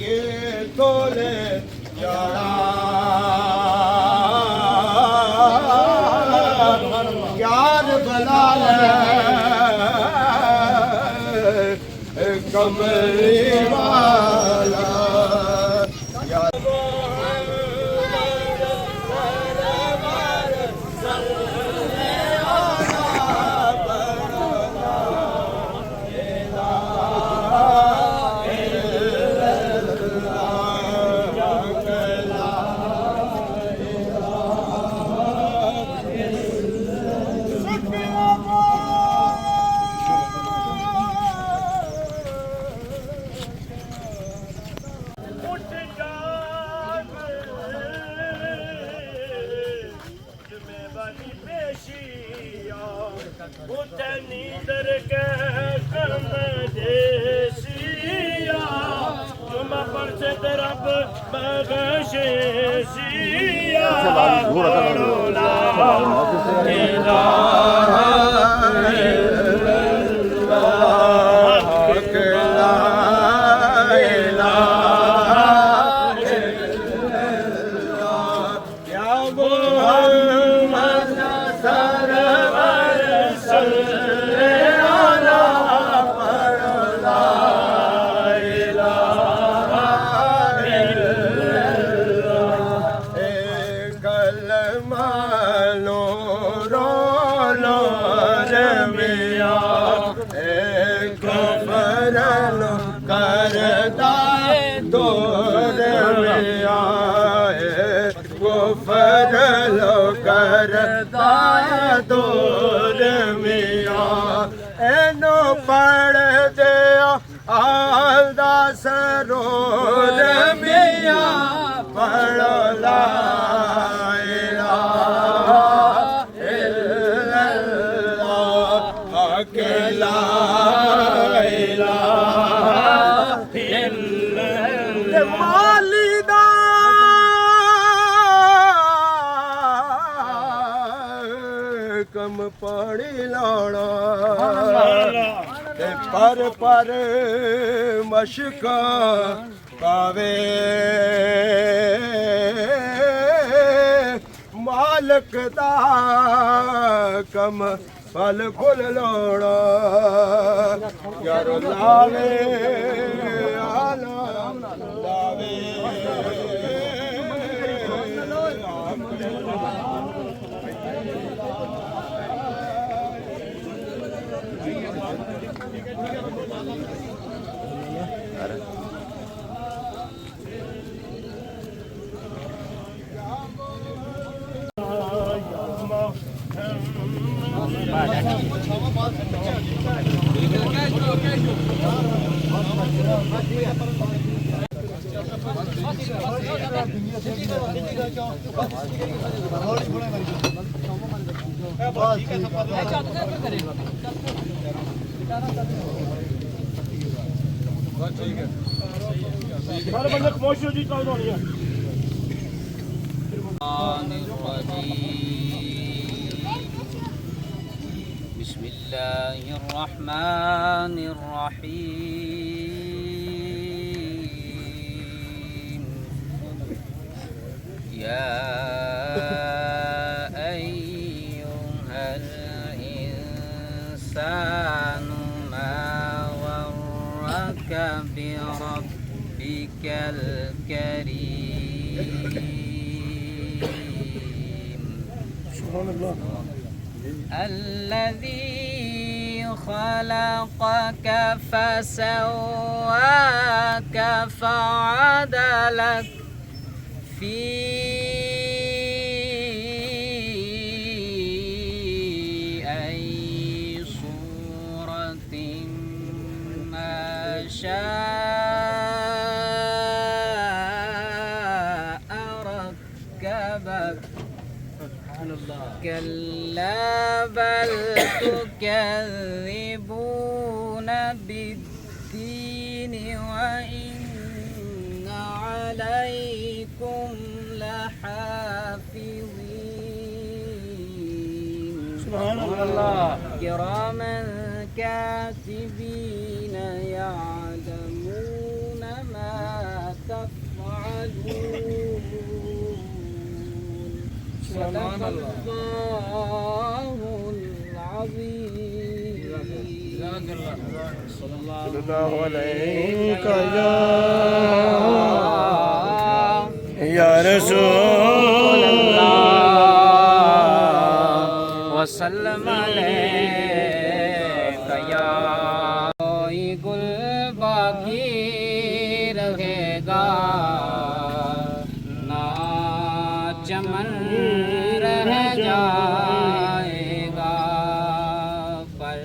یہ تولے جانا یار بلال کملی والا دور میاں اینو پڑھ دیا آلدہ سرور میاں پڑھو لا الہ الا اللہ اکیلا الہ الا اللہ کم پانی لانا پر مشکا پاوے مالک دا کم پل پل لانا یارو لاوے آنا لاوے بسم الله الرحمن الرحيم يا أيها الإنسان ما غرك بربك الكريم سبحان الله الذي خلقك فسواك فعدلك في أي صورة ما شاء ركبك كلا بل تكذبون بالدين وإن عليكم لحافظين سبحان الله كراما كاتبين يعلمون ما صدق الله العظيم. صلى الله عليك یا رسول اللہ وسلم علیک یا کوئی گل باقی رہے گا نہ چمن رہ جائے گا پر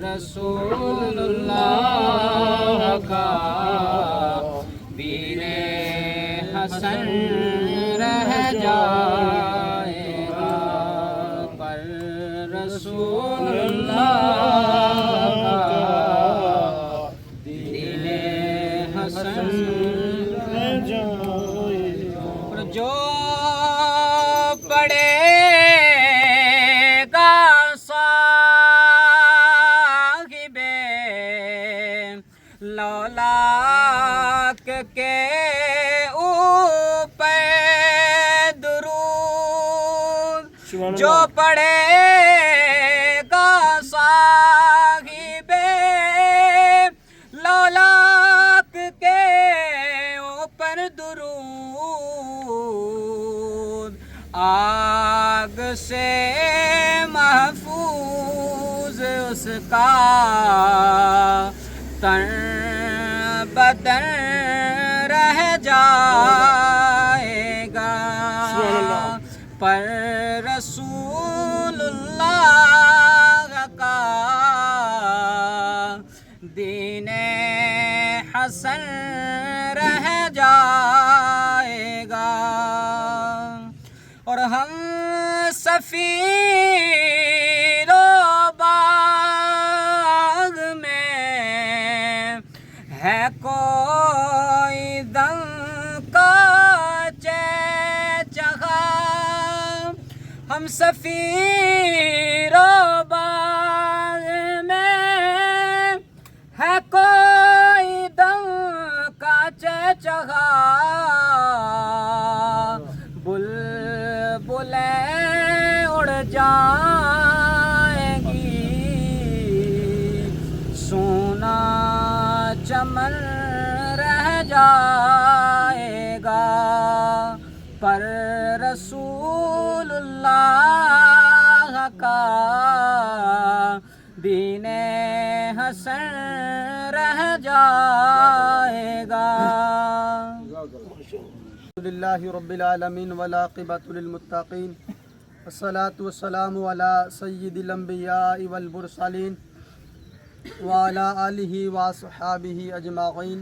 رسول اللہ کا بیر حسن رہ جائے گا پر رسول اللہ کا دین حسن رہ جائے گا. جو پڑے گا صاحب لولاک کے جو پڑھے گا صاحب لولاک کے اوپر درود آگ سے محفوظ اس کا تن بدن رہ جائے گا پر رسول اللہ کا دین حسن رہ جائے گا. اور ہم سفیر و باغ میں ہے کوئی دم کا ہم سفیر و باغ میں ہے کوئی دم کا چہچہا بلبلیں اڑ جائیں گی سونا چمن رہ جائے گا پر رسول اللہ کا دین حسن رہ جائے گا. الحمدللہ رب العالمین والعاقبۃ للمتقین والصلاة والسلام علی سید الانبیاء والمرسلین وعلی آلہ وصحبہ اجمعین.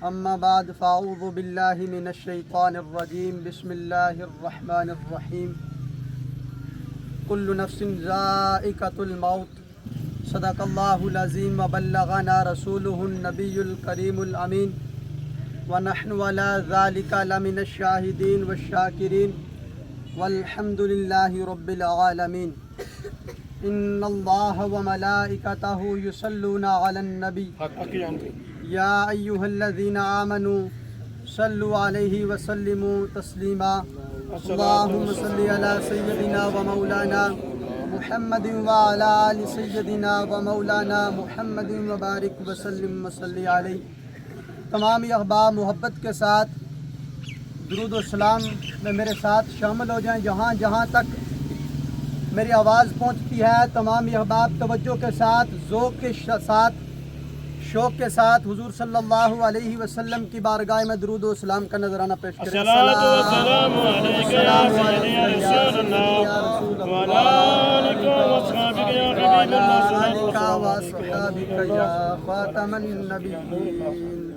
اما بعد فاعوذ باللہ من الشیطان الرجیم بسم اللہ الرحمن الرحیم. کل نفس ذائقۃ الموت صدق اللہ العظیم وبلغنا رسولہ النبی الکریم الامین ونحن علی ذلک لمن الشاہدین والشاکرین والحمد للہ رب العالمین. ان اللہ وملائکتہ یصلون علی النبی یا ایہا الذین آمنوا صلوا علیہ وسلموا تسلیما. اللہم صلی علی سیدنا و مولانا محمد وعلی آل سیدنا و مولانا محمد وبارک وسلم وصلی علیہ. تمام احباب محبت کے ساتھ درود و سلام میں میرے ساتھ شامل ہو جائیں جہاں جہاں تک میری آواز پہنچتی ہے. تمام احباب توجہ کے ساتھ ذوق کے ساتھ شوق کے ساتھ حضور صلی اللہ علیہ وسلم کی بارگاہ میں درود و سلام کا نذرانہ پیش کریں. الصلاۃ والسلام علیک یا سیدی رسول اللہ وعلی آلک واصحابک یا حبیب اللہ یا خاتم النبیین.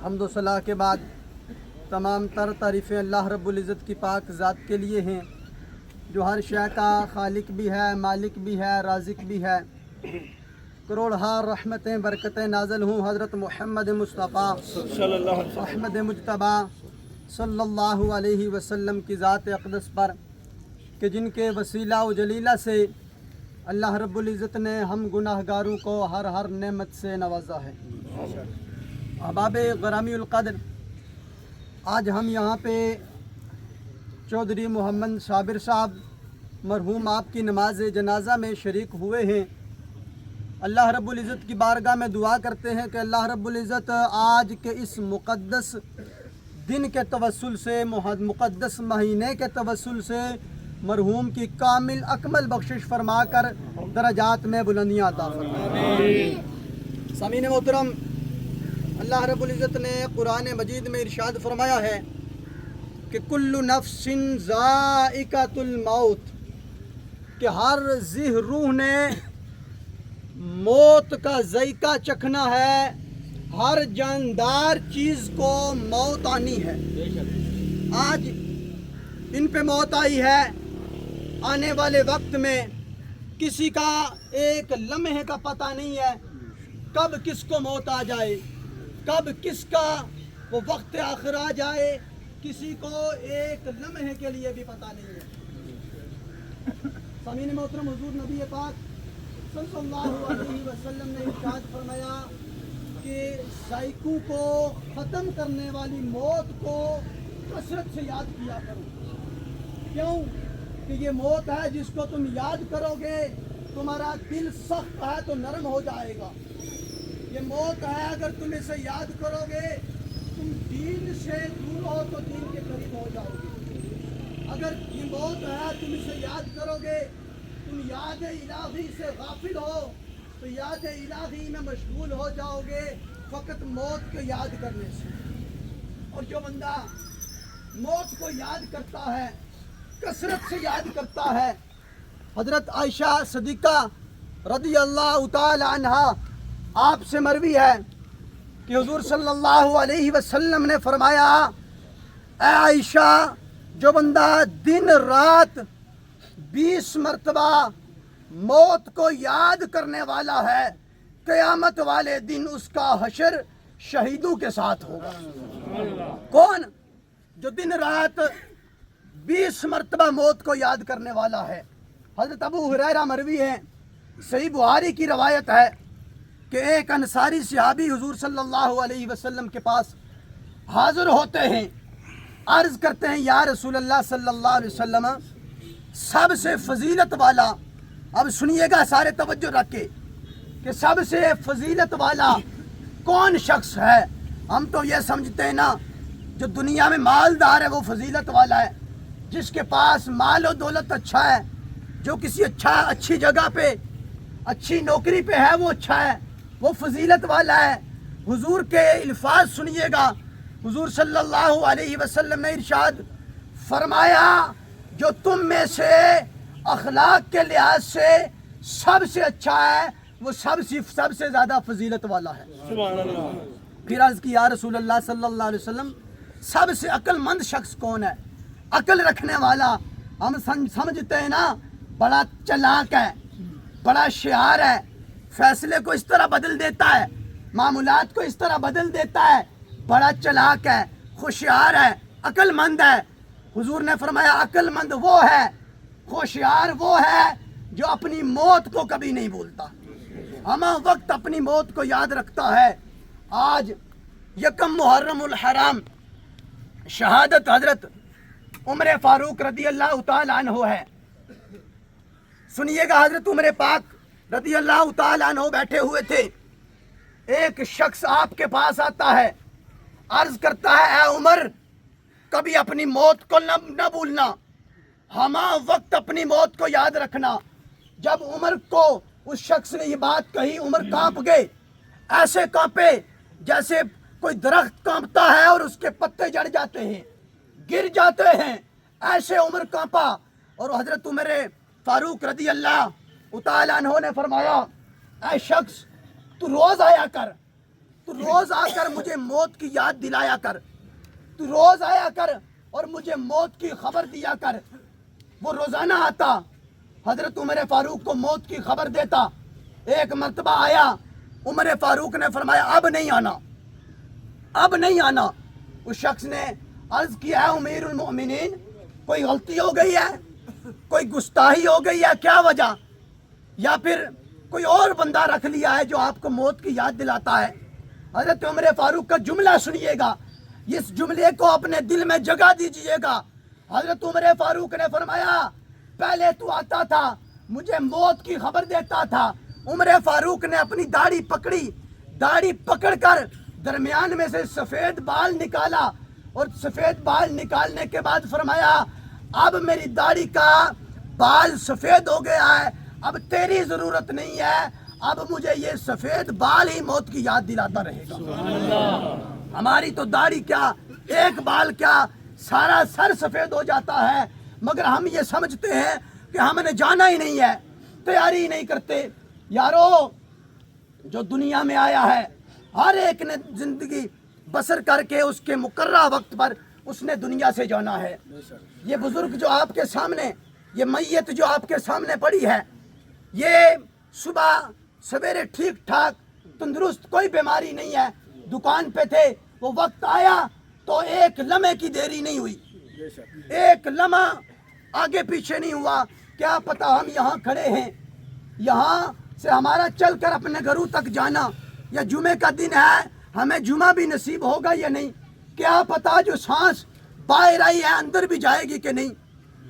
حمد و ثنا کے بعد تمام تر تعریفیں اللہ رب العزت کی پاک ذات کے لیے ہیں جو ہر شے کا خالق بھی ہے، مالک بھی ہے، رازق بھی ہے. کروڑہا رحمتیں برکتیں نازل ہوں حضرت محمد مصطفیٰ احمد مجتبیٰ صلی اللہ علیہ وسلم کی ذات اقدس پر کہ جن کے وسیلہ و جلیلہ سے اللہ رب العزت نے ہم گناہ گاروں کو ہر نعمت سے نوازا ہے. احباب غرامی القدر، آج ہم یہاں پہ चौधरी मोहम्मद साबिर साहब मरहूम आपकी नमाज जनाजा में शरीक हुए हैं। अल्लाह रब्बुल इज़्ज़त की बारगाह में दुआ करते हैं कि अल्लाह रब्बुल इज़्ज़त आज के इस मुक़द्दस दिन के तवस्सुल से, मुक़द्दस महीने के तवस्सुल से मरहूम की कामिल अकमल बख्शिश फरमा कर दरजात में बुलंदियाँ अता फरमाए। सामीन मोहतरम, अल्लाह रब्बुल इज़्ज़त ने कुरान मजीद में इरशाद फरमाया है कि कुल्लु नफ्सिन ज़ाइक़ातुल मौत, कि हर ज़िह रूह ने मौत का ज़ायका चखना है, हर जानदार चीज़ को मौत आनी है। आज इन पे मौत आई है, आने वाले वक्त में किसी का एक लम्हे का पता नहीं है कब किसको मौत आ जाए, कब किसका वो वक्त आखिर आ जाए, किसी को एक लम्हे के लिए भी पता नहीं है। सामीन मोहतरम, हुजूर नबी पाक सल्लल्लाहु अलैहि वसल्लम ने इरशाद फरमाया कि ज़ायक़ों को ख़त्म करने वाली मौत को कसरत से याद किया करो। क्यों? कि ये मौत है जिसको तुम याद करोगे तुम्हारा दिल सख्त है तो नरम हो जाएगा। ये मौत है, अगर तुम इसे याद करोगे तुम दीन से दूर हो तो दीन के करीब हो जाओगे। अगर ये मौत है, तुम इसे याद करोगे, तुम याद इलाही से गाफिल हो तो याद इलाही में मशगूल हो जाओगे फ़कत मौत को याद करने से। और जो बंदा मौत को याद करता है, कसरत से याद करता है, हज़रत आयशा सिद्दीक़ा रज़ी अल्लाह तआला अन्हा आपसे मरवी है कि हुज़ूर सल्लल्लाहु अलैहि वसल्लम ने फरमाया, ऐ आयशा, जो बंदा दिन रात 20 मरतबा मौत को याद करने वाला है, क़यामत वाले दिन उसका हशर शहीदों के साथ होगा। कौन? जो दिन रात 20 मरतबा मौत को याद करने वाला है। हज़रत अबू हुरैरा मरवी है, सही बुखारी की रवायत है कि एक अंसारी सहाबी हुजूर सल्लल्लाहु अलैहि वसल्लम के पास हाज़िर होते हैं, अर्ज़ करते हैं, या रसूलल्लाह सल्लल्लाहु अलैहि वसल्लम, सबसे फजीलत वाला, अब सुनिएगा सारे तवज्जो रख के, कि सबसे फजीलत वाला कौन शख्स है? हम तो ये समझते हैं ना, जो दुनिया में मालदार है वो फजीलत वाला है, जिसके पास माल और दौलत अच्छा है, जो किसी अच्छी जगह पे अच्छी नौकरी पे है वो अच्छा है, वो फजीलत वाला है। हुजूर के अल्फाज सुनिएगा, हुजूर सल्लल्लाहु अलैहि वसल्लम ने इरशाद फरमाया, जो तुम में से अखलाक के लिहाज से सबसे अच्छा है वो सबसे ज़्यादा फजीलत वाला है। सुभान अल्लाह। फिर अर्ज़ की, या रसूल अल्लाह सल्लल्लाहु अलैहि वसल्लम, सबसे अक्लमंद शख्स कौन है? अकल रखने वाला, हम समझते हैं ना, बड़ा चालाक है, बड़ा शियार है, फैसले को इस तरह बदल देता है, मामूलात को इस तरह बदल देता है, बड़ा चालाक है, होशियार है, अक्लमंद है। हुजूर ने फरमाया, अक्लमंद वो है, होशियार वो है जो अपनी मौत को कभी नहीं भूलता, हम वक्त अपनी मौत को याद रखता है। आज यकम मुहर्रमुल हराम शहादत हजरत उमर फारूक रदी अल्लाह तआला अन्हु है। सुनिएगा, हजरत उमर पाक रदी अल्लाह तआला अन्हु बैठे हुए थे, एक शख्स आपके पास आता है, अर्ज करता है, ऐ उमर, कभी अपनी मौत को न भूलना, हम वक्त अपनी मौत को याद रखना। जब उमर को उस शख्स ने ये बात कही, उमर कांप गए, ऐसे कांपे जैसे कोई दरख्त कांपता है और उसके पत्ते जड़ जाते हैं, गिर जाते हैं, ऐसे उमर कांपा। और हजरत उमर फारूक रदी अल्लाह तआला अन्हु ने फरमाया, ऐ शख्स, तू रोज़ आया कर, तू रोज़ आकर मुझे मौत की याद दिलाया कर, तू रोज़ आया कर और मुझे मौत की खबर दिया कर। वो रोज़ाना आता, हजरत उमर फारूक को मौत की खबर देता। एक मरतबा आया, उमर फारूक ने फरमाया, अब नहीं आना, अब नहीं आना। उस शख्स ने अर्ज किया, है अमीरुल मोमिनीन, कोई गलती हो गई है, कोई गुस्ताही हो गई है, क्या वजह? या फिर कोई और बंदा रख लिया है जो आपको मौत की याद दिलाता है? हजरत उमर फारूक का जुमला सुनिएगा, इस जुमले को अपने दिल में जगह दीजिएगा। حضرت عمر فاروق نے فرمایا پہلے تو آتا تھا مجھے موت کی خبر دیتا تھا. عمر فاروق نے اپنی داڑھی پکڑی, داڑھی پکڑ کر درمیان میں سے سفید بال نکالا, اور سفید بال نکالنے کے بعد فرمایا اب میری داڑھی کا بال سفید ہو گیا ہے, اب تیری ضرورت نہیں ہے, اب مجھے یہ سفید بال ہی موت کی یاد دلاتا رہے گا. ہماری تو داڑھی کیا, ایک بال کیا, سارا سر سفید ہو جاتا ہے, مگر ہم یہ سمجھتے ہیں کہ ہم نے جانا ہی نہیں ہے, تیاری ہی نہیں کرتے. یارو جو دنیا میں آیا ہے ہر ایک نے زندگی بسر کر کے اس کے مقررہ وقت پر اس نے دنیا سے جانا ہے. یہ بزرگ جو آپ کے سامنے, یہ میت جو آپ کے سامنے پڑی ہے, یہ صبح سویرے ٹھیک ٹھاک تندرست, کوئی بیماری نہیں ہے, دکان پہ تھے, وہ وقت آیا تو ایک لمحے کی دیری نہیں ہوئی, ایک لمحہ آگے پیچھے نہیں ہوا. کیا پتا ہم یہاں کھڑے ہیں, یہاں سے ہمارا چل کر اپنے گھروں تک جانا, یا جمعے کا دن ہے ہمیں جمعہ بھی نصیب ہوگا یا نہیں, کیا پتا جو سانس باہر آئی ہے اندر بھی جائے گی کہ نہیں.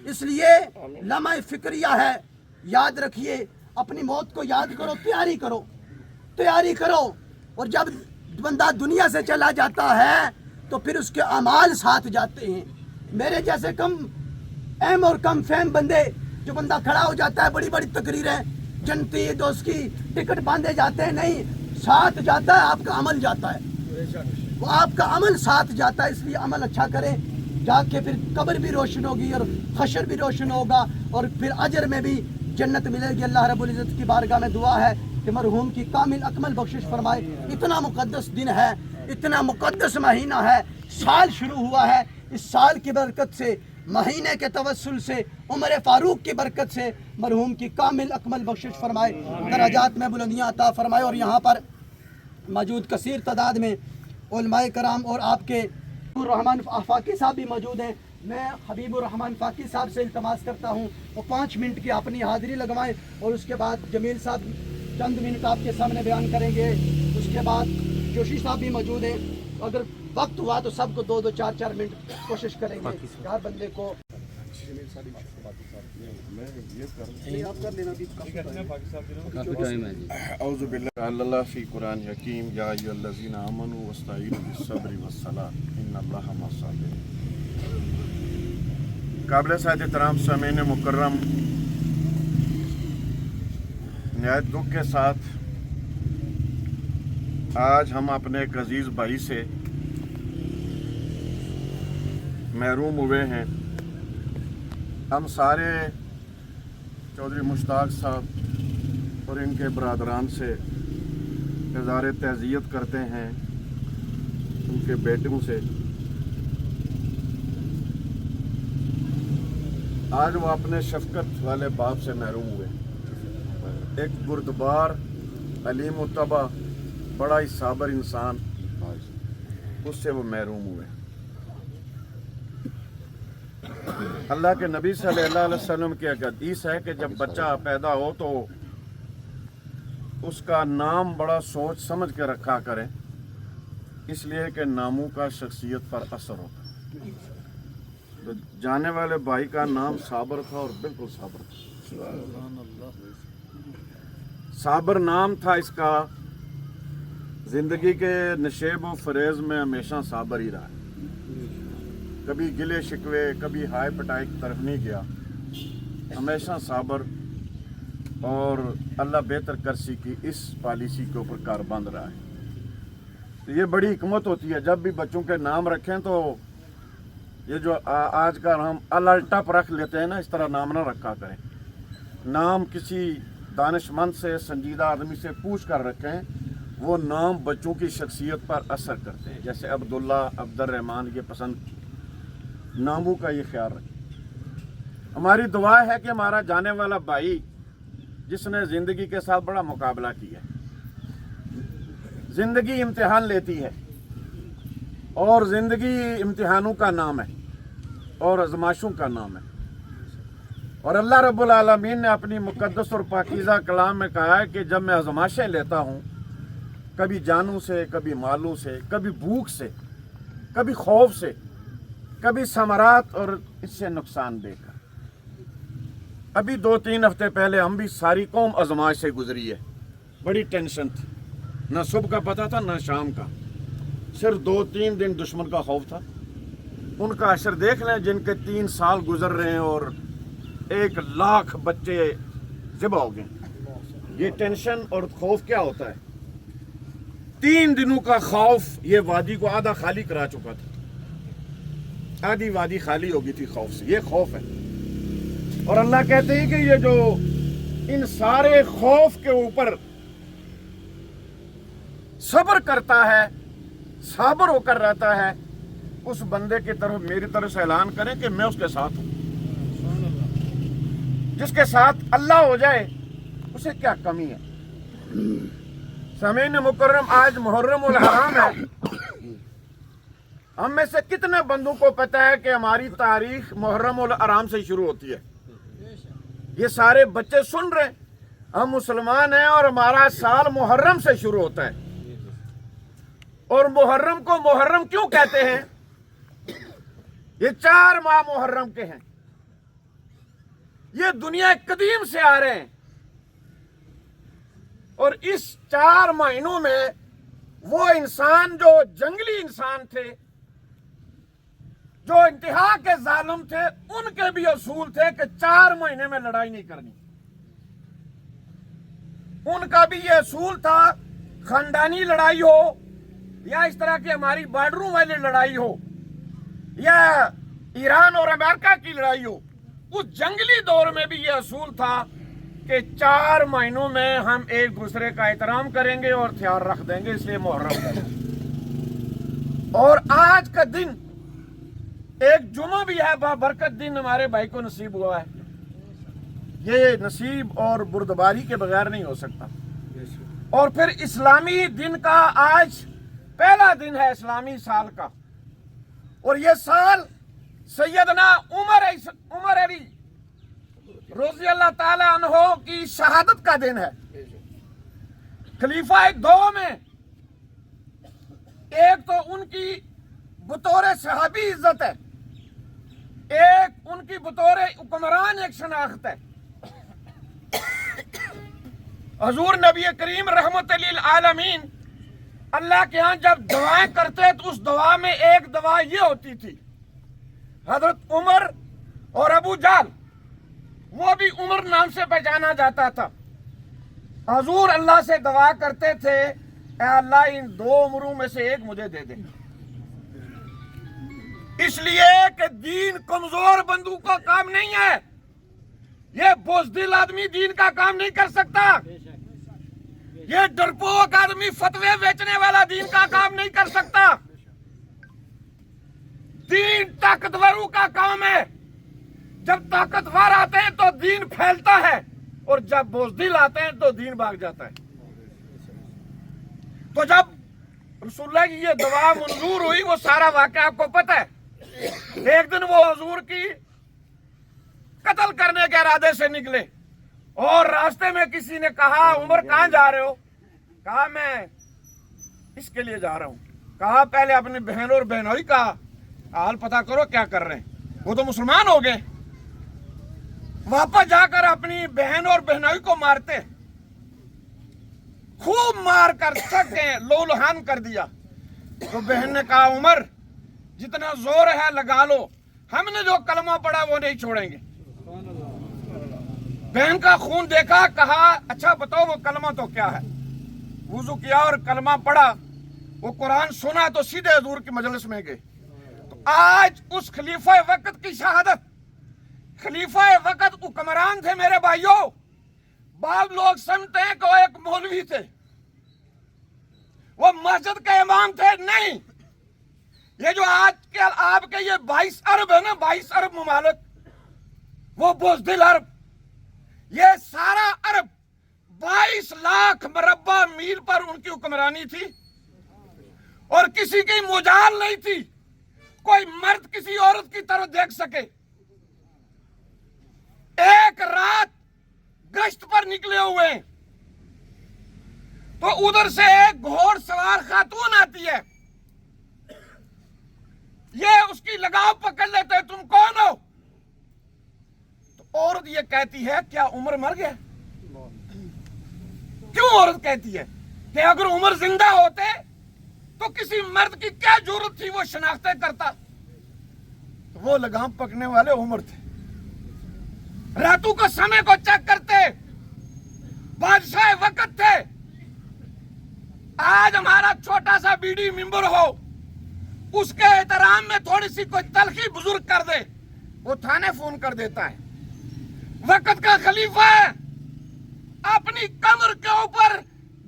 اس لیے لمحہ فکریہ ہے, یاد رکھیے, اپنی موت کو یاد کرو, تیاری کرو, تیاری کرو. اور جب بندہ دنیا سے چلا جاتا ہے تو پھر اس کے اعمال ساتھ جاتے ہیں. میرے جیسے کم اہم اور کم فہم بندے, جو بندہ کھڑا ہو جاتا ہے بڑی بڑی تقریریں, جنتی دوست کی ٹکٹ باندھے جاتے ہیں, نہیں, ساتھ جاتا ہے آپ کا عمل جاتا ہے, وہ آپ کا عمل ساتھ جاتا ہے. اس لیے عمل اچھا کریں, جا کے پھر قبر بھی روشن ہوگی اور حشر بھی روشن ہوگا, اور پھر اجر میں بھی جنت ملے گی. اللہ رب العزت کی بارگاہ میں دعا ہے کہ مرحوم کی کامل اکمل بخشش فرمائے. اتنا مقدس دن ہے, اتنا مقدس مہینہ ہے, سال شروع ہوا ہے, اس سال کی برکت سے, مہینے کے توسل سے, عمر فاروق کی برکت سے مرحوم کی کامل اکمل بخشش فرمائے, درجات میں بلندیاں عطا فرمائے. اور یہاں پر موجود کثیر تعداد میں علماء کرام اور آپ کے الرحمن فاقی صاحب بھی موجود ہیں. میں حبیب الرحمن فاقی صاحب سے التماس کرتا ہوں وہ 5 منٹ کی اپنی حاضری لگوائیں, اور اس کے بعد جمیل صاحب چند منٹ آپ کے سامنے بیان کریں گے. اس کے بعد جوشی صاحب بھی موجود ہیں, اگر وقت ہوا تو سب کو 2-2 4-4 منٹ کوشش کریں گے. ہر بندے کو اعوذ باللہ اللہ فی قرآن حکیم یا ایھا الذین آمنوا واستعینوا بالصبر والصلاۃ ان اللہ مع الصابرین. قابل سعادت احترام سامعین مکرم, نہایت دکھ کے ساتھ آج ہم اپنے ایک عزیز بھائی سے محروم ہوئے ہیں. ہم سارے چودھری مشتاق صاحب اور ان کے برادران سے اظہار تعزیت کرتے ہیں, ان کے بیٹوں سے. آج وہ اپنے شفقت والے باپ سے محروم ہوئے. ایک بردبار, علیم و طبع, بڑا ہی صابر انسان, اس سے وہ محروم ہوئے. اللہ کے نبی صلی اللہ علیہ وسلم کی ایک حدیث ہے کہ جب بچہ پیدا ہو تو اس کا نام بڑا سوچ سمجھ کے رکھا کریں, اس لیے کہ ناموں کا شخصیت پر اثر ہوتا ہے. تو جانے والے بھائی کا نام صابر تھا, اور بالکل صابر تھا. صابر نام تھا اس کا. زندگی کے نشیب و فریض میں ہمیشہ صابر ہی رہا. کبھی گلے شکوے, کبھی ہائے پٹائی کی طرف نہیں گیا, ہمیشہ صابر اور اللہ بہتر کرسی کی اس پالیسی کے اوپر کاربند رہا ہے. یہ بڑی حکمت ہوتی ہے, جب بھی بچوں کے نام رکھیں تو یہ جو آج کا ہم الٹپ رکھ لیتے ہیں نا, اس طرح نام نہ رکھا کریں. نام کسی دانش مند سے, سنجیدہ آدمی سے پوچھ کر رکھیں, وہ نام بچوں کی شخصیت پر اثر کرتے ہیں. جیسے عبداللہ, عبد الرحمن, یہ پسند ناموں کا یہ خیال رکھیں. ہماری دعا ہے کہ ہمارا جانے والا بھائی جس نے زندگی کے ساتھ بڑا مقابلہ کیا ہے, زندگی امتحان لیتی ہے, اور زندگی امتحانوں کا نام ہے اور آزمائشوں کا نام ہے. اور اللہ رب العالمین نے اپنی مقدس اور پاکیزہ کلام میں کہا ہے کہ جب میں آزمائشیں لیتا ہوں, کبھی جانوں سے, کبھی مالوں سے, کبھی بھوک سے, کبھی خوف سے, कभी समरात और इससे नुकसान देखा। अभी 2-3 हफ्ते पहले हम भी सारी कौम आजमाइश से गुजरी है, बड़ी टेंशन थी, ना सुबह का पता था ना शाम का, सिर्फ 2-3 दिन दुश्मन का खौफ था। उनका असर देख लें जिनके 3 साल गुजर रहे हैं और 1 लाख बच्चे ज़िबा हो गए। ये टेंशन और खौफ क्या होता है? 3 दिनों का खौफ ये वादी को आधा खाली करा चुका था, आधी वादी खाली हो गई थी खौफ से। ये खौफ है। और अल्लाह कहते हैं कि ये जो इन सारे खौफ के ऊपर सब्र करता है, साबर होकर रहता है, उस बंदे की तरफ मेरी तरफ से ऐलान करें कि मैं उसके साथ हूं। जिसके साथ अल्लाह हो जाए उसे क्या कमी है। सामीन मुकर्रम, आज मुहर्रम उल हराम है। हम में से कितने बंदों को पता है कि हमारी तारीख मुहर्रम उल हराम से शुरू होती है? ये सारे बच्चे सुन रहे, हम मुसलमान हैं और हमारा साल मुहर्रम से शुरू होता है। और मुहर्रम को मुहर्रम क्यों कहते हैं? ये 4 माह मुहर्रम के हैं। ये दुनिया कदीम से आ रहे हैं और इस 4 महीनों में वो इंसान जो जंगली इंसान थे, जो इंतहा के जालिम थे, उनके भी असूल थे कि 4 महीने में लड़ाई नहीं करनी। उनका भी ये असूल था, खानदानी लड़ाई हो या इस तरह की हमारी बॉर्डरों वाली लड़ाई हो या ईरान और अमेरिका की लड़ाई हो, उस जंगली दौर में भी ये असूल था कि 4 महीनों में हम एक दूसरे का एहतराम करेंगे और ख्याल रख देंगे, इसलिए मुहर्रम है। और आज का दिन एक जुमा भी है, बाबरकत दिन हमारे भाई को नसीब हुआ है। ये नसीब और बुर्दबारी के बगैर नहीं हो सकता। और फिर इस्लामी दिन का आज पहला दिन है इस्लामी साल का, और ये साल सैयदना उमर अली रज़ी अल्लाह ताला अन्हो की शहादत का दिन है। खलीफा 2 में एक तो उनकी बतौर सहाबी इज्जत है, एक उनकी बतौर हुक्मरान एक शनाख्त है। हजूर नबी करीम रहमत लिल आलमीन अल्लाह के यहाँ जब दुआएं करते तो उस दुआ में एक दुआ ये होती थी, हजरत उमर और अबू जाल, वो भी उमर नाम से पहचाना जाता था। हजूर अल्लाह से दुआ करते थे, ऐ अल्लाह इन 2 उमरों में से एक मुझे दे दे। इसलिए कि दीन कमजोर बंदूक का काम नहीं है, ये बुज़दिल आदमी दीन का काम नहीं कर सकता। ये डरपोक आदमी फतवे बेचने वाला दीन का काम नहीं कर सकता। दीन ताकतवरों का काम है। जब ताकतवर आते हैं तो दीन फैलता है और जब बुज़दिल आते हैं तो दीन भाग जाता है। तो जब रसूलुल्लाह की ये दुआ मंजूर हुई, वो सारा वाक़या आपको पता है। एक दिन वो हुजूर की कत्ल करने के इरादे से निकले और रास्ते में किसी ने कहा, उमर कहाँ जा रहे हो? कहा मैं इसके लिए जा रहा हूँ। कहा पहले अपनी बहन और बहनोई का हाल पता करो क्या कर रहे हैं। वो तो मुसलमान हो गए। वापस जाकर अपनी बहन और बहनोई को मारते, खूब मार कर थक गए, लोलहान कर दिया। तो बहन ने कहा उमर जितना जोर है लगा लो, हमने जो कलमा पढ़ा वो नहीं छोड़ेंगे। बहन का खून देखा, कहा अच्छा बताओ वो कलमा तो क्या है। वुजू किया और कलमा पढ़ा, वो कुरान सुना तो सीधे हुजूर की मजलिस में गए। तो आज उस खलीफा वक्त की शहादत, खलीफा वक्त हुक्मरान थे मेरे भाइयों। बाद लोग समझते हैं कि वो एक मौलवी थे, वो मस्जिद के इमाम थे, नहीं। ये जो आज के आपके ये 22 अरब है ना, 22 अरब ममालिक, वो बुज़दिल अरब, ये सारा अरब 22 लाख मरबा मील पर उनकी हुक्मरानी थी और किसी की मुजाल नहीं थी कोई मर्द किसी औरत की तरफ देख सके। एक रात गश्त पर निकले हुए तो उधर से एक घोड़सवार खातून आती है, ये उसकी की लगाव पकड़ लेते हैं, तुम कौन हो? तो औरत ये कहती है क्या उमर मर गया? क्यों औरत कहती है कि अगर उमर जिंदा होते तो किसी मर्द की क्या जरूरत थी वो शनाख्तें करता? तो वो लगाम पकड़ने वाले उमर थे। रातों को समय को चेक करते बादशाह वक्त थे। आज हमारा छोटा सा बीडी मिंबर हो, उसके एहतराम में थोड़ी सी कोई तलखी बुजुर्ग कर दे, वो थाने फोन कर देता है। वक्त का खलीफा है, अपनी कमर के ऊपर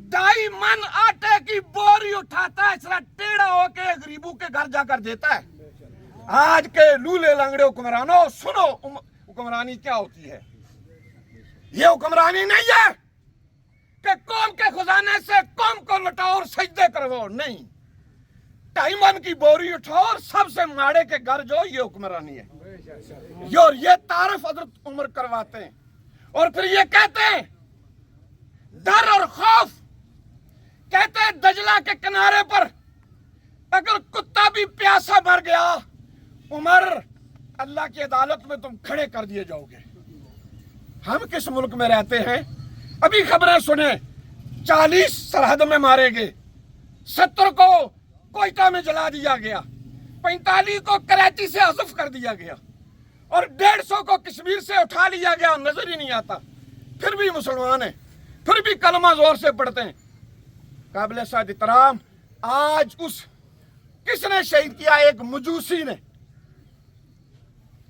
2.5 मन आटे की बोरी उठाता है, इसलिए टेढ़ा होके गरीबों के घर जाकर देता है। आज के लूले लंगड़े हुक्मरानों, सुनो हुक्मरानी क्या होती है। ये हुक्मरानी नहीं है कि कौम के खजाने से कौम को लुटाओ और सजदे करवाओ, नहीं। 2.5 मन की बोरी उठाओ और सबसे माड़े के घर जो, ये हुक्मरानी है। और ये तारीफ हजरत उमर करवाते हैं और फिर ये कहते हैं डर और खौफ। कहते हैं दजला के किनारे पर अगर कुत्ता भी प्यासा मर गया, उमर अल्लाह की अदालत में तुम खड़े कर दिए जाओगे। हम किस मुल्क में रहते हैं? अभी खबरें सुने 40 सरहद में मारे गए, 70 को कोयटा में जला दिया गया, 45 को कराची से हज़फ कर दिया गया और 150 को कश्मीर से उठा लिया गया, नजर ही नहीं आता। फिर भी मुसलमान है, फिर भी कलमा जोर से पढ़ते हैं। काबिल साद इतराम, आज उस किसने शहीद किया? एक मजूसी ने।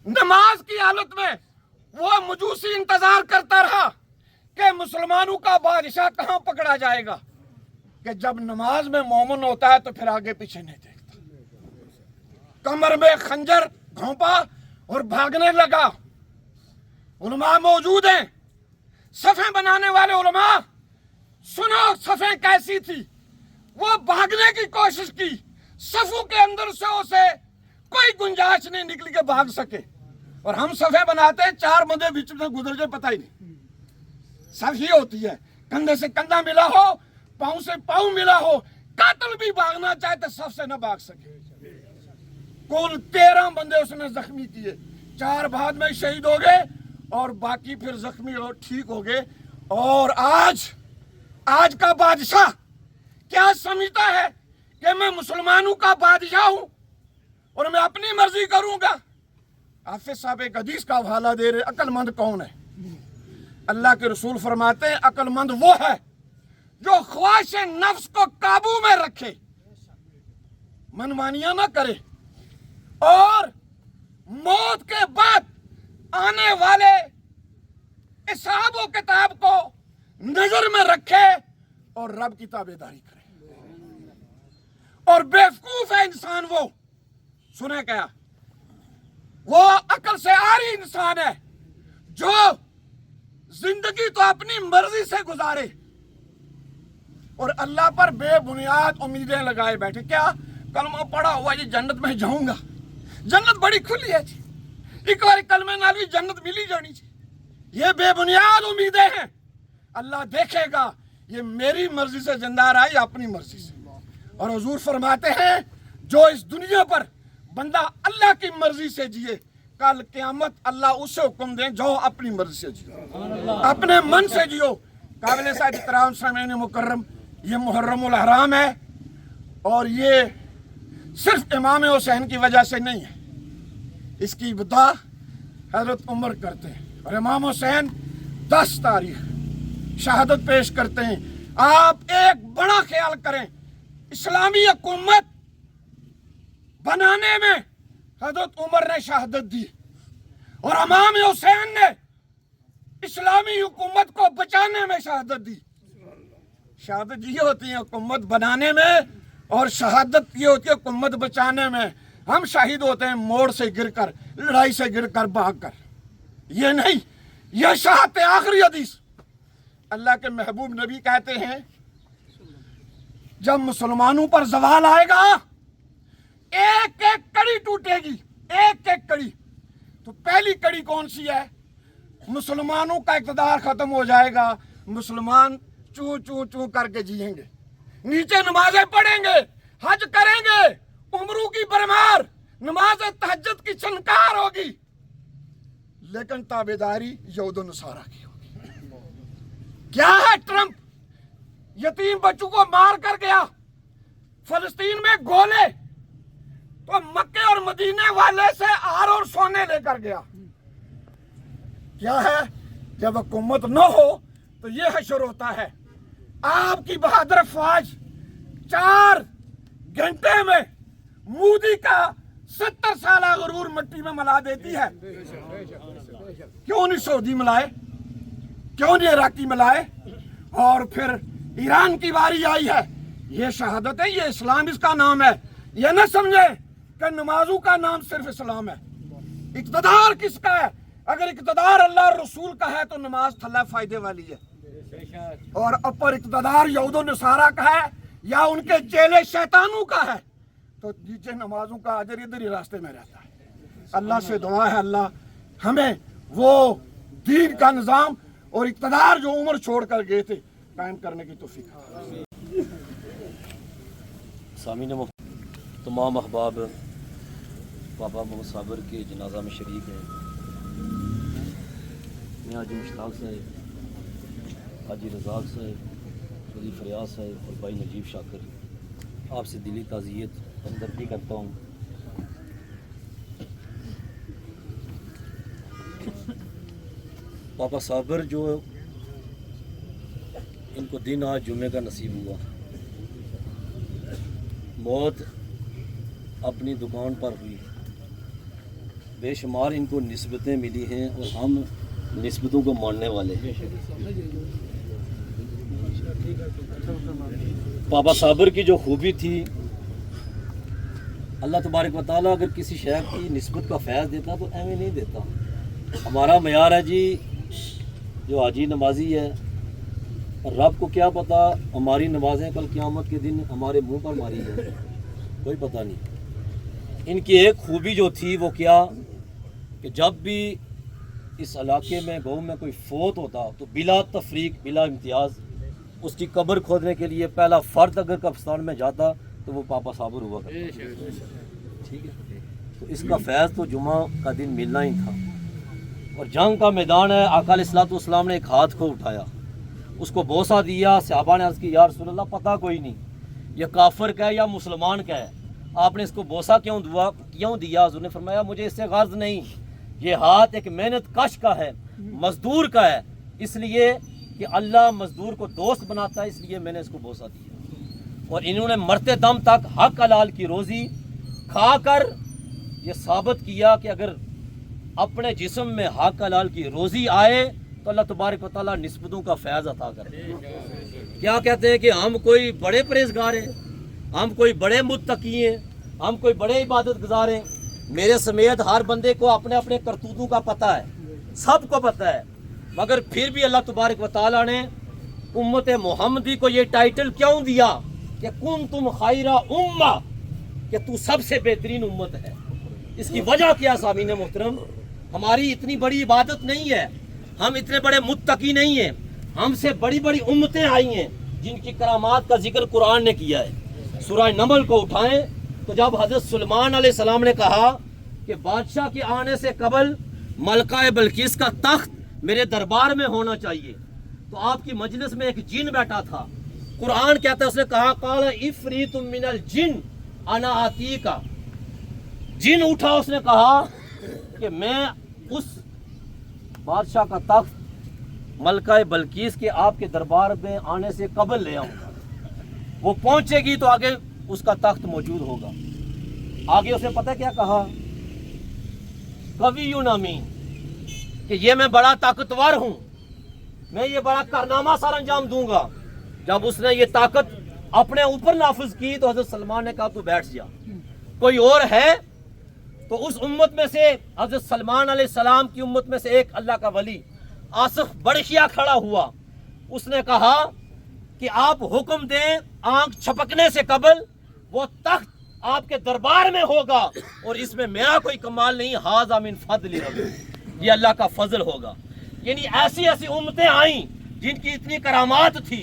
नमाज की हालत में वो मजूसी इंतजार करता रहा कि मुसलमानों का बादशाह कहां पकड़ा जाएगा, कि जब नमाज में मोमिन होता है तो फिर आगे पीछे नहीं देखता। कमर में खंजर घोंपा और भागने लगा। उलमा मौजूद हैं, सफ़े बनाने वाले उलमा, सुनो सफ़े कैसी थी। वो भागने की कोशिश की, सफ़ों के अंदर से उसे कोई गुंजाइश नहीं निकली के भाग सके। और हम सफ़े बनाते हैं, 4 बंदे बीच में गुजर जाए पता ही नहीं। सफ़ी होती है, कंधे से कंधा मिला हो, पाँव से पाँव मिला हो। कातिल भी भागना चाहे तो सफ से न भाग सके। कुल 13 बंदे उसने जख्मी किए, 4 बाद में शहीद हो गए और बाकी फिर जख्मी और ठीक हो गए। और आज का बादशाह क्या समझता है कि मैं मुसलमानों का बादशाह हूं और मैं अपनी मर्जी करूंगा। हाफिज साहब एक हदीस का हवाला दे रहे, अक्लमंद कौन है? अल्लाह के रसूल फरमाते हैं अक्लमंद वो है जो ख्वाहिश नफ्स को काबू में रखे, मनमानियां ना करे और मौत के बाद आने वाले हिसाब व किताब को नजर में रखे और रब की ताबेदारी करे। और बेवकूफ है इंसान वो, सुने क्या, वो अकल से आरी इंसान है जो जिंदगी तो अपनी मर्जी से गुजारे और अल्लाह पर बेबुनियाद उम्मीदें लगाए बैठे। क्या कलमा पढ़ा हुआ जी जन्नत में जाऊंगा, जन्नत बड़ी खुली है जी, एक बार कलमे नाल भी जन्नत मिली जानी चाहिए। ये बेबुनियाद उम्मीदें हैं। अल्लाह देखेगा ये मेरी मर्जी से जिंदा रहा या अपनी मर्जी से। और हुजूर फरमाते हैं जो इस दुनिया पर बंदा अल्लाह की मर्जी से जिए, कल क़यामत अल्लाह उसे हुक्म दे जाओ अपनी मर्जी से जियो, अपने मन से जियो। काबिल साद इहतराम सामीन मुकर्रम, ये मुहर्रमुल हराम है और ये सिर्फ इमाम हुसैन की वजह से नहीं है, इसकी बता हजरत उमर करते हैं और इमाम हुसैन 10 तारीख शहादत पेश करते हैं। आप एक बड़ा ख्याल करें, इस्लामी हुकूमत बनाने में हजरत उमर ने शहादत दी और इमाम हुसैन ने इस्लामी हुकूमत को बचाने में शहादत दी। शहादत ये होती है हुकूमत बनाने में और शहादत ये होती है हुकूमत बचाने में। हम शहीद होते हैं मोड़ से गिरकर, लड़ाई से गिरकर, भागकर, ये नहीं। यह शहादत आखिरी हदीस अल्लाह के महबूब नबी कहते हैं जब मुसलमानों पर जवाल आएगा एक एक कड़ी टूटेगी, एक एक कड़ी। तो पहली कड़ी कौन सी है? मुसलमानों का इक़्तिदार खत्म हो जाएगा, मुसलमान चू चू चू करके जिएंगे, नीचे नमाजें पढ़ेंगे, हज करेंगे, उम्रों की भरमार, नमाज तहज्जुद की छनकार होगी, लेकिन ताबेदारी यहूद नसारा की होगी। क्या है ट्रंप? यतीम बच्चों को मार कर गया, फलस्तीन में गोले, तो मक्के और मदीने वाले से आर और सोने लेकर गया। क्या है? जब हुकूमत न हो तो ये हशर होता है। आपकी बहादुर फौज 4 घंटे में मोदी का 70 साल गरूर मिट्टी में मिला देती है। क्यों नहीं सऊदी मिलाए, क्यों नहीं इराकी मिलाए? और फिर ईरान की बारी आई है। ये शहादत है, ये इस्लाम इसका नाम है। ये न समझे कि नमाजों का नाम सिर्फ इस्लाम है। इक़्तिदार किसका है? अगर इक़्तिदार अल्लाह और रसूल का है तो नमाज थल्ला फायदे वाली है, और अपर इक़्तिदार यहूद नसारा का है या उनके चेले शैतानों का है तो नीचे नमाजों का अजर इधर ही रास्ते में रहता है। अल्लाह से दुआ है, अल्लाह हमें वो दीन का निज़ाम और इक़्तिदार जो उम्र छोड़ कर गए थे कायम करने की तौफीक है। सामीन तमाम अहबाब बाबा मोहम्मद साबर के जनाजा में शरीक हैं। मैं हाजी मुश्ताक साहब, हाजी रज़ाक साहब, शरीफ फरियाद साहब और भाई नजीब शाकर, आपसे दिली ताज़ियत हमदर्दी करता हूँ। पापा साबर जो इनको दिन आज जुमे का नसीब हुआ, मौत अपनी दुकान पर हुई, बेशुमार इनको निस्बतें मिली हैं और हम निस्बतों को मानने वाले हैं। पापा साबर की जो खूबी थी, अल्लाह तबारक व तआला अगर किसी शय की निस्बत का फैज़ देता तो ऐਵੇਂ नहीं देता। हमारा मयार है जी, जो हाजी नमाजी है, रब को क्या पता हमारी नमाजें कल क़यामत के दिन हमारे मुंह पर मारी है, कोई पता नहीं। इनकी एक खूबी जो थी वो क्या कि जब भी इस इलाके में गाँव में कोई फोत होता तो बिला तफरीक बिला इम्तियाज़ उसकी कब्र खोदने के लिए पहला फ़र्द अगर कब्रिस्तान में जाता तो वो पापा साबर हुआ करता। ठीक है, तो इसका फैज़ तो जुमा का दिन मिलना ही था। और जंग का मैदान है, आका अलैहिस्सलाम ने एक हाथ को उठाया, उसको बोसा दिया। सहाबा ने अर्ज़ की, या रसूल अल्लाह पता कोई नहीं ये काफिर का है या मुसलमान का है, आपने इसको बोसा क्यों दिया? हुज़ूर ने फरमाया मुझे इससे गर्ज नहीं, ये हाथ एक मेहनत कश का है, मजदूर का है, इसलिए कि अल्लाह मजदूर को दोस्त बनाता है, इसलिए मैंने इसको बोसा दिया। और इन्होंने मरते दम तक हक हलाल की रोज़ी खाकर ये साबित किया कि अगर अपने जिस्म में हक हलाल की रोज़ी आए तो अल्लाह तबारक व तआला निस्बतों का फैज़ अता करे। क्या कहते हैं कि हम कोई बड़े परहेज़गार हैं, हम कोई बड़े मुत्तकी हैं, हम कोई बड़े इबादत गुज़ार हैं। मेरे समेत हर बंदे को अपने अपने करतूतों का पता है, सबको पता है, मगर फिर भी अल्लाह तबारक व तआला ने उम्मत मोहम्मदी को ये टाइटल क्यों दिया कि कुन तुम खैरा उम्मा, कि तू सबसे बेहतरीन उम्मत है। इसकी वजह क्या सामीन मोहतरम? हमारी इतनी बड़ी इबादत नहीं है, हम इतने बड़े मुत्तकी नहीं हैं, हमसे बड़ी बड़ी उम्मतें आई हैं जिनकी करामात का जिक्र कुरान ने किया है। सूरह नमल को उठाएं तो जब हज़रत सुलेमान अलैहिस्सलाम ने कहा कि बादशाह के आने से कबल मलका बल्कीस का तख्त मेरे दरबार में होना चाहिए, तो आपकी मजलिस में एक जिन बैठा था। कुरान कहता है उसने कहा काला इफरीतुम मिनल जिन अना आतीका, जिन उठा, उसने कहा कि मैं उस बादशाह का तख्त मलका बल्कीस के आपके दरबार में आने से कबल ले आऊंगा। वो पहुंचेगी तो आगे उसका तख्त मौजूद होगा। आगे उसने पता क्या कहा? कवियुन अमीन, कि ये मैं बड़ा ताकतवर हूं, मैं ये बड़ा कारनामा सर अंजाम दूंगा। जब उसने ये ताकत अपने ऊपर नाफिज की तो हजरत सलमान ने कहा तू बैठ जा, कोई और है? तो उस उम्मत में से हजरत सलमान अलैहिस्सलाम की उम्मत में से एक अल्लाह का वली आसिफ बड़शिया खड़ा हुआ। उसने कहा कि आप हुक्म दें, आंख छपकने से कबल वो तख्त आपके दरबार में होगा और इसमें मेरा कोई कमाल नहीं, हाज़ा मिन फज़्ल रब्बी, ये अल्लाह का फजल होगा। यानी ऐसी ऐसी उम्मतें आई जिनकी इतनी करामात थी,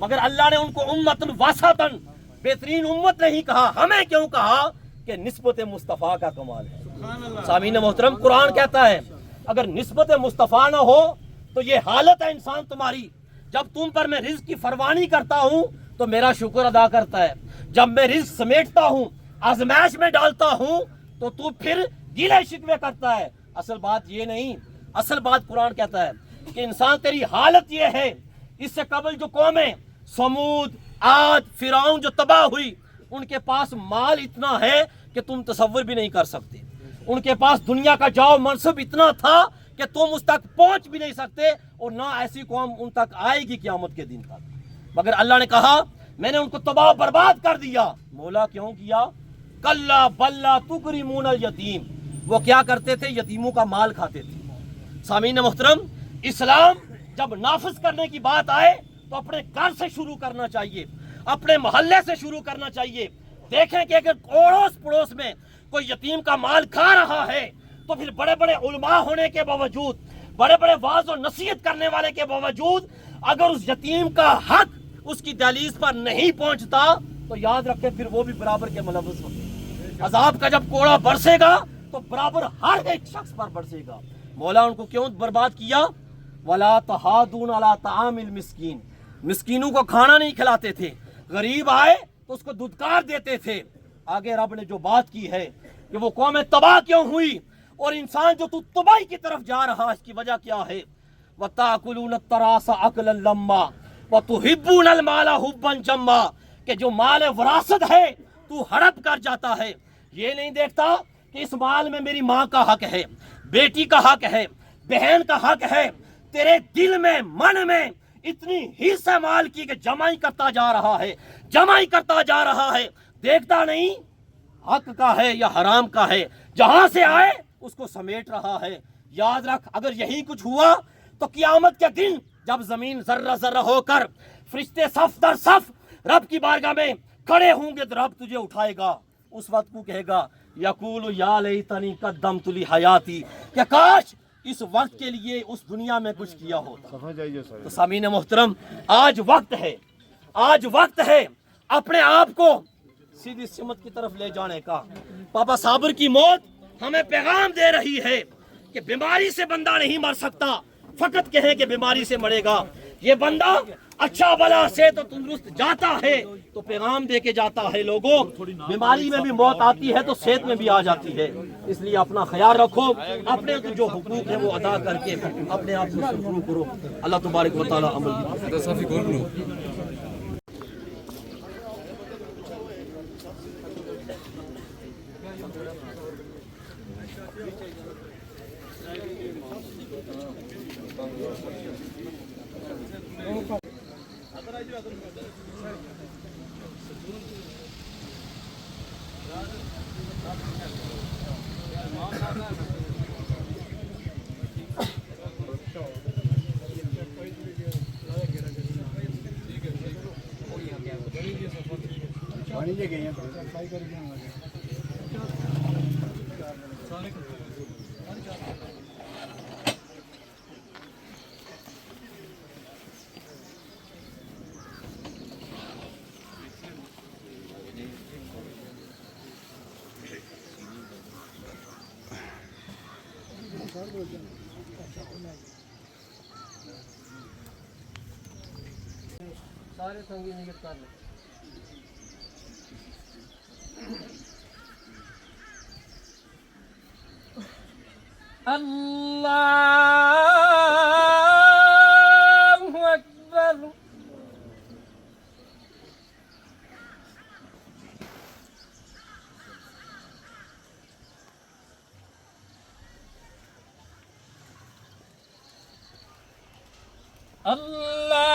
मगर अल्लाह ने उनको उम्मतन वसतन, बेहतरीन उम्मत नहीं कहा। हमें क्यों कहा? کہ نسبت مصطفیٰ کا کمال ہے۔ سامعین محترم، قرآن کہتا ہے اگر نسبت مصطفیٰ نہ ہو تو یہ حالت ہے انسان تمہاری، جب تم پر میں رزق کی فروانی کرتا ہوں تو میرا شکر ادا کرتا ہے، جب میں رزق سمیٹتا ہوں، آزمائش میں ڈالتا ہوں تو پھر گیلے شکوے کرتا ہے۔ اصل بات یہ نہیں، اصل بات قرآن کہتا ہے کہ انسان تیری حالت یہ ہے۔ اس سے قبل جو قومیں سمود، عاد، فرعون جو تباہ ہوئی، ان کے پاس مال اتنا ہے کہ تم تصور بھی نہیں کر سکتے، ان کے پاس دنیا کا جاؤ منصب اتنا تھا کہ تم اس تک پہنچ بھی نہیں سکتے، اور نہ ایسی قوم ان تک آئے گی قیامت کے دن تک۔ مگر اللہ نے کہا میں نے ان کو تباہ برباد کر دیا۔ مولا کیوں کیا؟ کلا بلا تکرمون الیتیم، وہ کیا کرتے تھے؟ یتیموں کا مال کھاتے تھے۔ سامعین محترم، اسلام جب نافذ کرنے کی بات آئے تو اپنے گھر سے شروع کرنا چاہیے، اپنے محلے سے شروع کرنا چاہیے۔ دیکھیں کہ اگر اڑوس پڑوس میں کوئی یتیم کا مال کھا رہا ہے تو پھر بڑے بڑے علماء ہونے کے باوجود، بڑے بڑے واعظ و نصیحت کرنے والے کے باوجود اگر اس یتیم کا حق اس کی دہلیز پر نہیں پہنچتا تو یاد رکھیں پھر وہ بھی برابر کے ملوث ہوتے ہیں۔ عذاب کا جب کوڑا برسے گا تو برابر ہر ایک شخص پر برسے گا۔ مولا ان کو کیوں برباد کیا؟ وَلَا تَحَاضُونَ عَلَىٰ طَعَامِ الْمِسْكِينِ، مسکینوں کو کھانا نہیں کھلاتے تھے، غریب آئے تو اس کو دودکار دیتے تھے۔ آگے رب نے جو بات کی ہے کہ وہ قومیں تباہ کیوں ہوئی، اور انسان جو تو تباہی کی طرف جا رہا، اس کی وجہ کیا ہے؟ وَتَأْكُلُونَ التَّرَاثَ أَكْلًا لَمًّا وَتُحِبُّونَ الْمَالَ حُبًّا جَمًّا، کہ جو مال وراثت ہے تو ہڑپ کر جاتا ہے، یہ نہیں دیکھتا کہ اس مال میں میری ماں کا حق ہے، بیٹی کا حق ہے، بہن کا حق ہے۔ تیرے دل میں، من میں اتنی حصہ مال کی کہ جمع ہی کرتا جا رہا ہے، جمع ہی کرتا جا رہا ہے، دیکھتا نہیں حق کا ہے یا حرام کا ہے، جہاں سے آئے اس کو سمیٹ رہا ہے۔ یاد رکھ اگر یہی کچھ ہوا تو قیامت کے دن جب زمین ذرہ ذرہ ہو کر فرشتے صف در صف رب کی بارگاہ میں کھڑے ہوں گے تو رب تجھے اٹھائے گا، اس وقت کو کہے گا یقول یا لیتنی قدمت لی حیاتی، کہ کاش اس وقت کے لیے اس دنیا میں کچھ کیا ہوتا۔ تو سامعین محترم، آج وقت ہے، آج وقت ہے اپنے آپ کو سیدھی سمت کی طرف لے جانے کا۔ پاپا صابر کی موت ہمیں پیغام دے رہی ہے کہ بیماری سے بندہ نہیں مر سکتا، فقط کہیں کہ بیماری سے مرے گا۔ یہ بندہ اچھا بلا سے تو تندرست جاتا ہے تو پیغام دے کے جاتا ہے، لوگوں بیماری میں بھی موت آتی ہے تو صحت میں بھی آ جاتی ہے، اس لیے اپنا خیال رکھو، اپنے جو حقوق ہیں وہ ادا کر کے اپنے آپ کو سرفراز کرو۔ اللہ تبارک و تعالی عمل کی سارے سنگی نیت کر لیں۔ اللہ اکبر۔ اللہ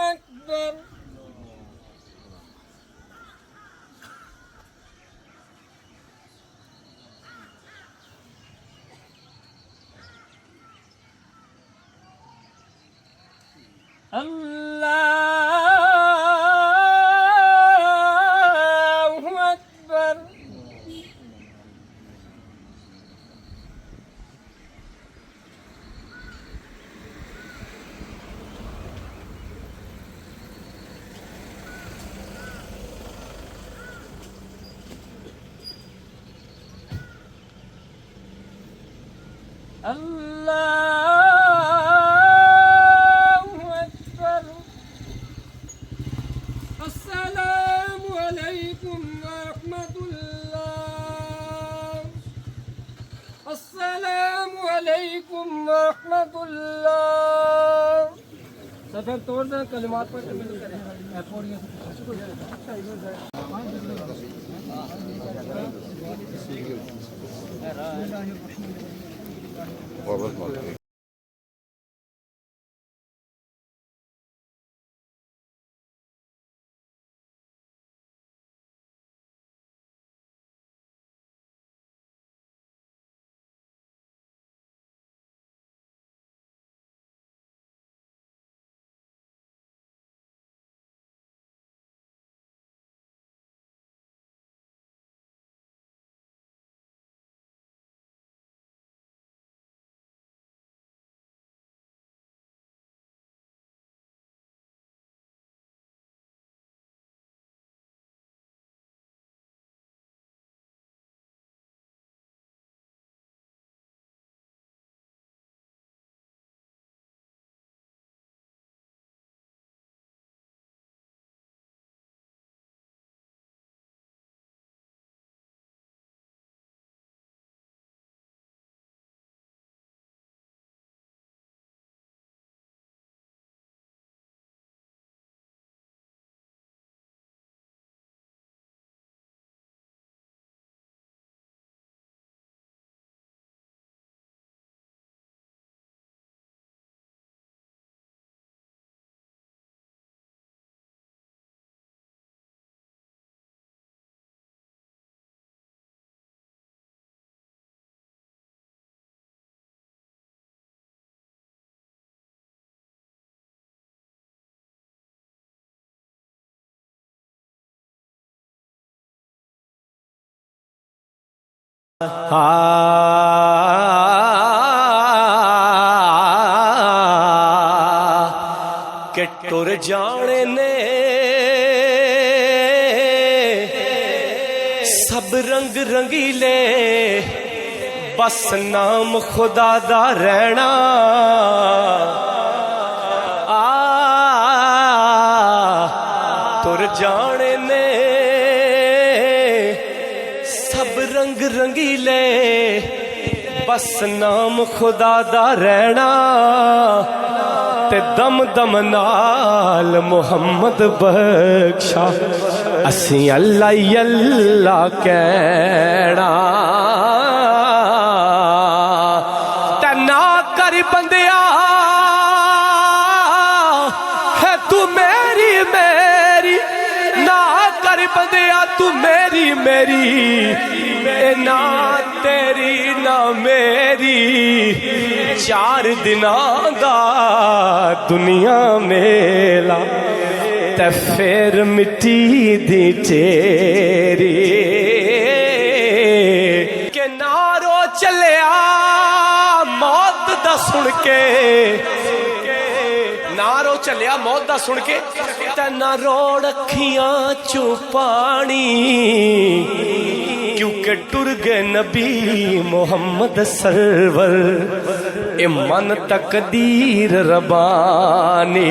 اکبر۔ اللہ اکبر۔ الله أكبر السلام عليكم ورحمة الله السلام عليكم ورحمة الله سفر توڑ دیں کلمات پر شامل کریں کہ ٹر جانے نے سب رنگ رنگیلے بس نام خدا دا رہنا ٹر جانے نے سب رنگ رنگیلے بس نام خدا دا رہنا تے دم دم نال محمد بخشا اسی اللہ اللہ کہنا تے نہ کر بندیا ہے تو میری میری نہ کر بندیا تو میری میری نہ تیری نہ میری چار دناں دا دنیا میلا تے پھر مٹی دی تیری کہ نارو چلیا موت دا سن کے نارو چلیا موت دا سن کے تے نہ روڑ اکھیاں چو پانی کیونکہ ٹر گئے نبی محمد سرور اے من تقدیر ربانی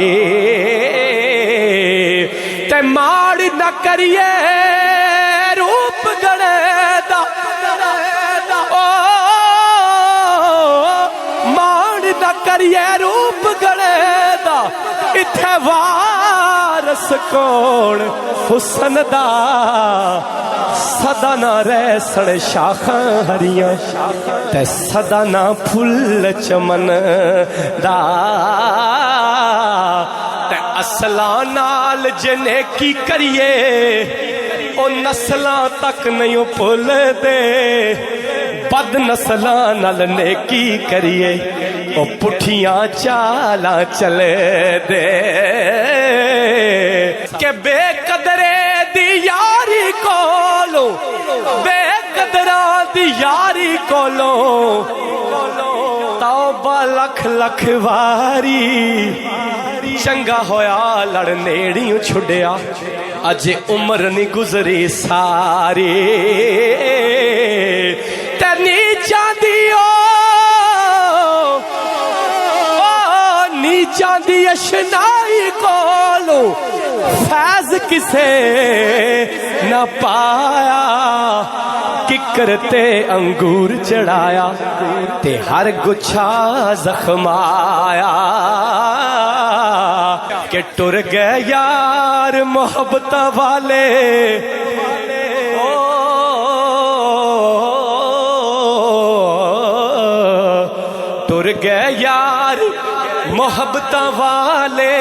تے ماڑ نہ کریے روپ گڑے دا ماڑ نہ کریے روپ گڑے دا اتھے وارس کون حسن دا سدا نہ رہ سڑ شاخاں ہریاں تے سدا نہ پھل چمن دا تے اصلاں نال جنے کی کریے او نسلاں تک نہیں بھول دے بد نسلاں نال نیکی کریے او پٹھیاں چالاں چلے دے کہ بے قدرے دی یاری کولو بے قدراں دی یاری کولو توبہ لکھ لکھ واری چنگا ہویا لڑ نیڑیوں چھڑیا اج عمر نہیں گزری ساری تنی چاندیو جنہاں دی اشنائی کولو فیض کسے نہ پایا ککر تے انگور چڑھایا تے ہر گچھا زخمایا کہ ٹر گئے یار محبت والے ٹر گئے یار محبت والے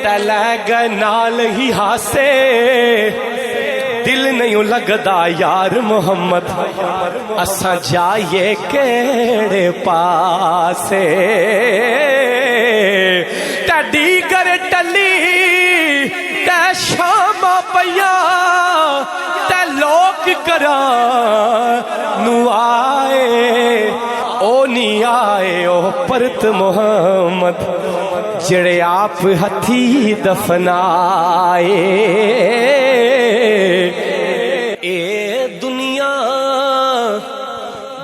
تلے گئے نال ہی ہاسے دل نہیں لگدا یار محمد اساں جائیے کیڑے پاسے ٹڈی گر ٹلی تے شام پیا تے لوک کرانو آئے او نہیں آئے او پرت محمد جڑے آپ ہتھی دفنائے اے دنیا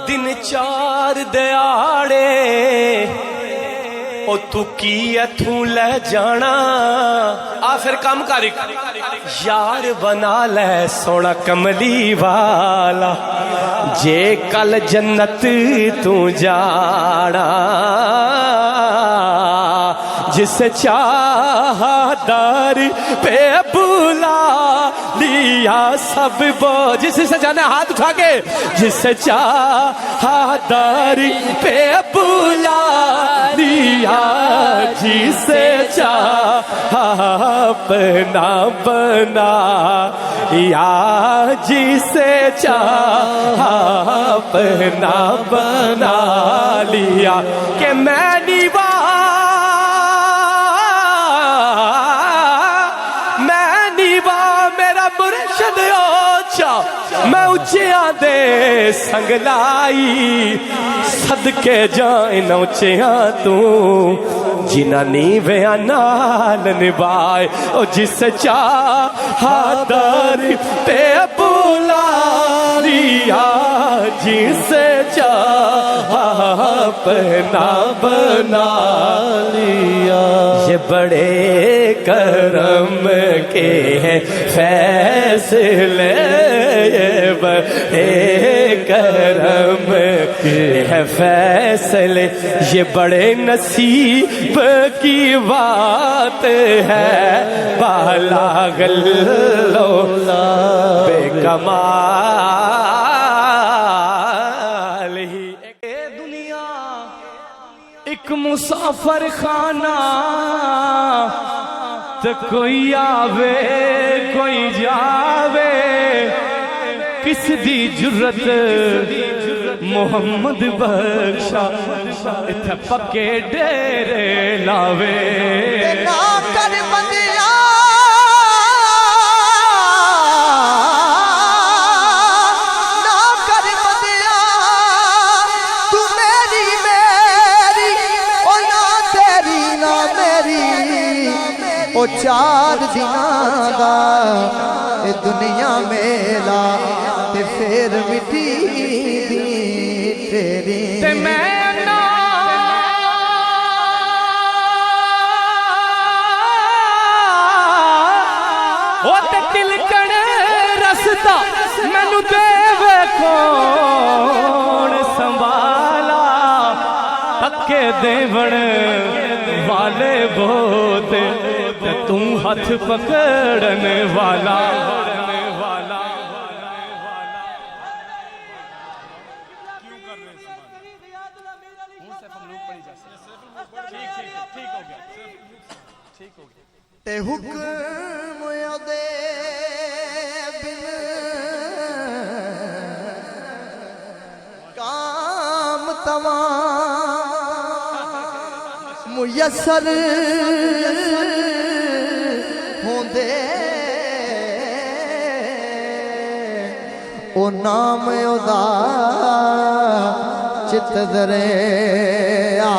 دن چار دیاڑے او تو کی اتھوں لے جانا آخر کام کارک یار بنا لے سونا کملی والا جے کل جنت تو جانا جس چاہا در پہ بلا لیا سب جس سے جانا ہاتھ اٹھا کے جس چاہا در پہ بلا لیا جس چاہا اپنا بنا یا جس چاہا اپنا بنا لیا کہ میں میں اچھیاں دے سنگ لائی صدقے جائیں اچھیاں تو جنہ نیویاں نال نبائے او جس چاہا در پہ بلا لیا جس چاہا اپنا بنا لیا یہ بڑے کرم کے ہیں فیصلے بڑے کرم کے ہیں فیصلے یہ بڑے نصیب کی بات ہے بالا گلو بے کمال ہی دنیا ایک مسافر خانہ تو کوئی آوے کوئی جاوے کس دی جرت محمد بخشا اتھے پکے ڈیرے لاوے نا کر بندیا نا کر بندیا تو میری میری او نا تیری نا میری او چار دناں دا اے دنیا میلا تے پھر مٹی دی تیری تے میں رستا مینو دے کون سنبھالا پکے دیون والے بہت تم ہاتھ پکڑن والا تے حکم دے بن کام تمام میسر ہوندے او نام او دا چت دریا